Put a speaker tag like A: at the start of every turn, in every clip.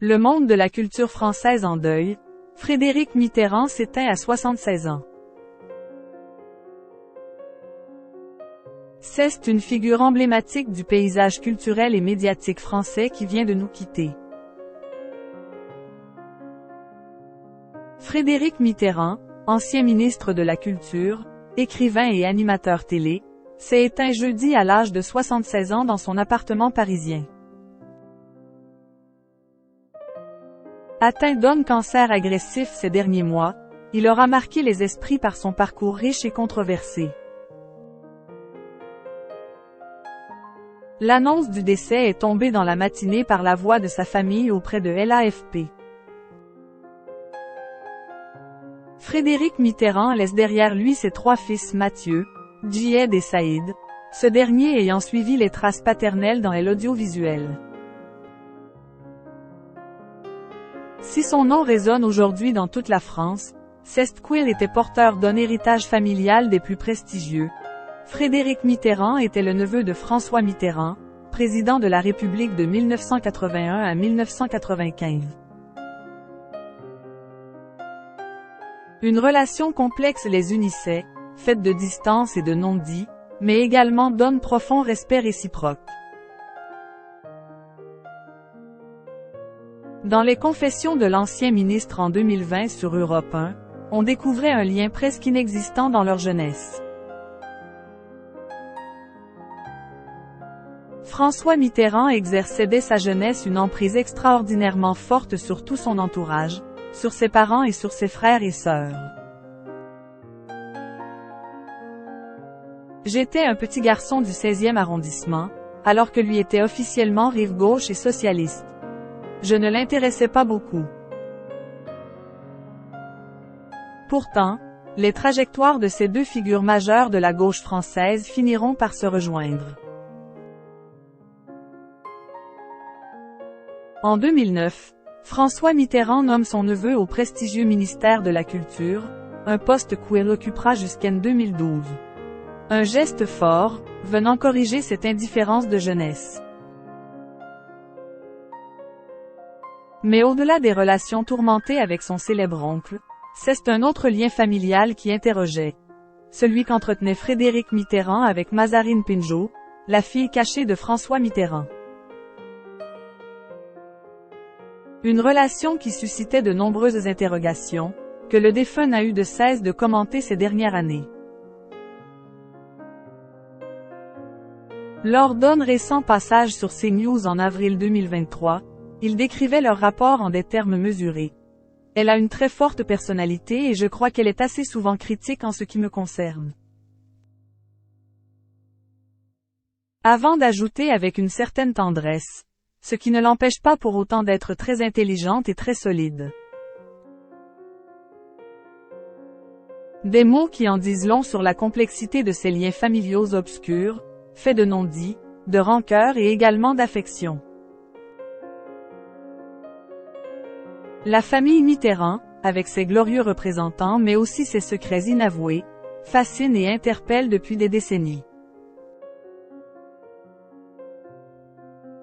A: Le monde de la culture française en deuil, Frédéric Mitterrand s'éteint à 76 ans. C'est une figure emblématique du paysage culturel et médiatique français qui vient de nous quitter. Frédéric Mitterrand, ancien ministre de la Culture, écrivain et animateur télé, s'est éteint jeudi à l'âge de 76 ans dans son appartement parisien. Atteint d'un cancer agressif ces derniers mois, il aura marqué les esprits par son parcours riche et controversé. L'annonce du décès est tombée dans la matinée par la voix de sa famille auprès de l'AFP. Frédéric Mitterrand laisse derrière lui ses 3 fils Mathieu, Djihad et Saïd, ce dernier ayant suivi les traces paternelles dans l'audiovisuel. Si son nom résonne aujourd'hui dans toute la France, c'est qu'il était porteur d'un héritage familial des plus prestigieux. Frédéric Mitterrand était le neveu de François Mitterrand, président de la République de 1981 à 1995. Une relation complexe les unissait, faite de distance et de non-dits, mais également d'un profond respect réciproque. Dans les confessions de l'ancien ministre en 2020 sur Europe 1, on découvrait un lien presque inexistant dans leur jeunesse. François Mitterrand exerçait dès sa jeunesse une emprise extraordinairement forte sur tout son entourage, sur ses parents et sur ses frères et sœurs. J'étais un petit garçon du 16e arrondissement, alors que lui était officiellement rive gauche et socialiste. Je ne l'intéressais pas beaucoup. Pourtant, les trajectoires de ces 2 figures majeures de la gauche française finiront par se rejoindre. En 2009, François Mitterrand nomme son neveu au prestigieux ministère de la Culture, un poste qu'il occupera jusqu'en 2012. Un geste fort, venant corriger cette indifférence de jeunesse. Mais au-delà des relations tourmentées avec son célèbre oncle, c'est un autre lien familial qui interrogeait. Celui qu'entretenait Frédéric Mitterrand avec Mazarine Pinjot, la fille cachée de François Mitterrand. Une relation qui suscitait de nombreuses interrogations, que le défunt n'a eu de cesse de commenter ces dernières années. Lors d'un récent passage sur CNews en avril 2023, il décrivait leur rapport en des termes mesurés. Elle a une très forte personnalité et je crois qu'elle est assez souvent critique en ce qui me concerne. Avant d'ajouter avec une certaine tendresse, ce qui ne l'empêche pas pour autant d'être très intelligente et très solide. Des mots qui en disent long sur la complexité de ces liens familiaux obscurs, faits de non-dits, de rancœur et également d'affection. La famille Mitterrand, avec ses glorieux représentants mais aussi ses secrets inavoués, fascine et interpelle depuis des décennies.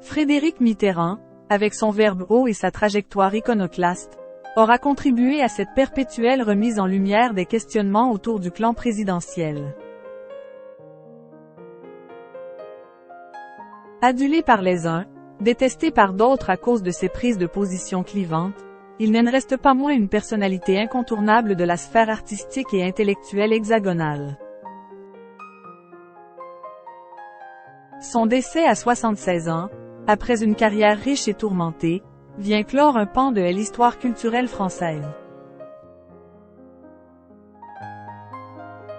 A: Frédéric Mitterrand, avec son verbe haut et sa trajectoire iconoclaste, aura contribué à cette perpétuelle remise en lumière des questionnements autour du clan présidentiel. Adulé par les uns, détesté par d'autres à cause de ses prises de position clivantes, il n'en reste pas moins une personnalité incontournable de la sphère artistique et intellectuelle hexagonale. Son décès à 76 ans, après une carrière riche et tourmentée, vient clore un pan de l'histoire culturelle française.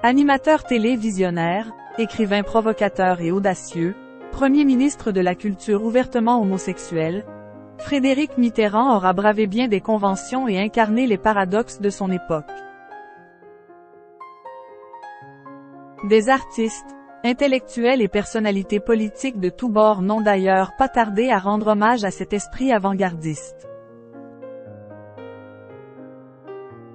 A: Animateur télé visionnaire, écrivain provocateur et audacieux, Premier ministre de la Culture ouvertement homosexuel, Frédéric Mitterrand aura bravé bien des conventions et incarné les paradoxes de son époque. Des artistes, intellectuels et personnalités politiques de tous bords n'ont d'ailleurs pas tardé à rendre hommage à cet esprit avant-gardiste.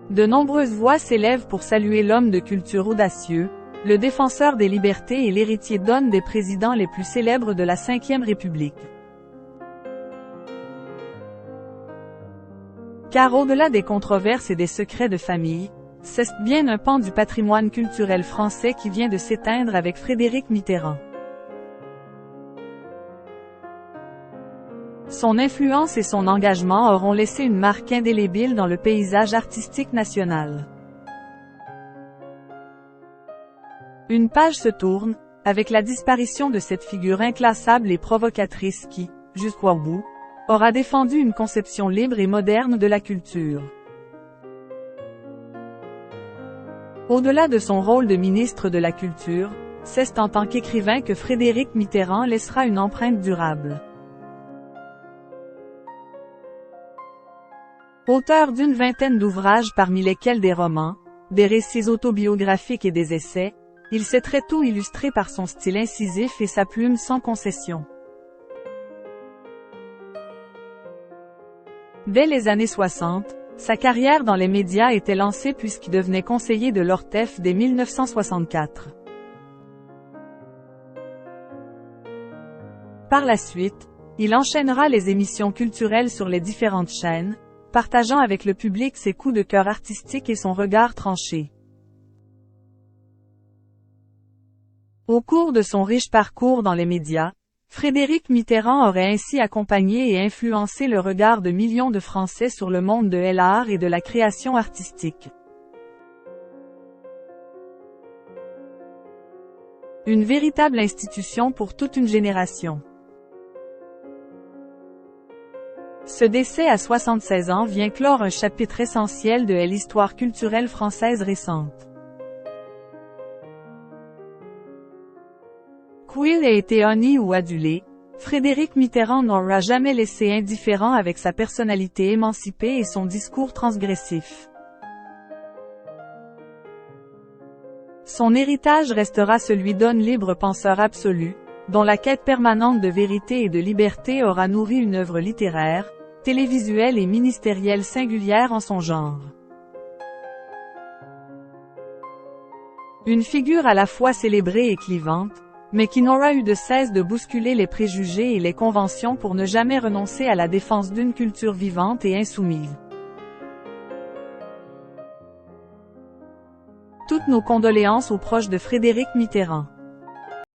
A: De nombreuses voix s'élèvent pour saluer l'homme de culture audacieux, le défenseur des libertés et l'héritier d'un des présidents les plus célèbres de la Ve République. Car au-delà des controverses et des secrets de famille, c'est bien un pan du patrimoine culturel français qui vient de s'éteindre avec Frédéric Mitterrand. Son influence et son engagement auront laissé une marque indélébile dans le paysage artistique national. Une page se tourne, avec la disparition de cette figure inclassable et provocatrice qui, jusqu'au bout, aura défendu une conception libre et moderne de la culture. Au-delà de son rôle de ministre de la Culture, c'est en tant qu'écrivain que Frédéric Mitterrand laissera une empreinte durable. Auteur d'une vingtaine d'ouvrages parmi lesquels des romans, des récits autobiographiques et des essais, il s'est très tôt illustré par son style incisif et sa plume sans concession. Dès les années 60, sa carrière dans les médias était lancée puisqu'il devenait conseiller de l'Ortef dès 1964. Par la suite, il enchaînera les émissions culturelles sur les différentes chaînes, partageant avec le public ses coups de cœur artistiques et son regard tranché. Au cours de son riche parcours dans les médias, Frédéric Mitterrand aurait ainsi accompagné et influencé le regard de millions de Français sur le monde de l'art et de la création artistique. Une véritable institution pour toute une génération. Ce décès à 76 ans vient clore un chapitre essentiel de l'histoire culturelle française récente. Qu'il ait été honni ou adulé, Frédéric Mitterrand n'aura jamais laissé indifférent avec sa personnalité émancipée et son discours transgressif. Son héritage restera celui d'un libre penseur absolu, dont la quête permanente de vérité et de liberté aura nourri une œuvre littéraire, télévisuelle et ministérielle singulière en son genre. Une figure à la fois célébrée et clivante, mais qui n'aura eu de cesse de bousculer les préjugés et les conventions pour ne jamais renoncer à la défense d'une culture vivante et insoumise. Toutes nos condoléances aux proches de Frédéric Mitterrand.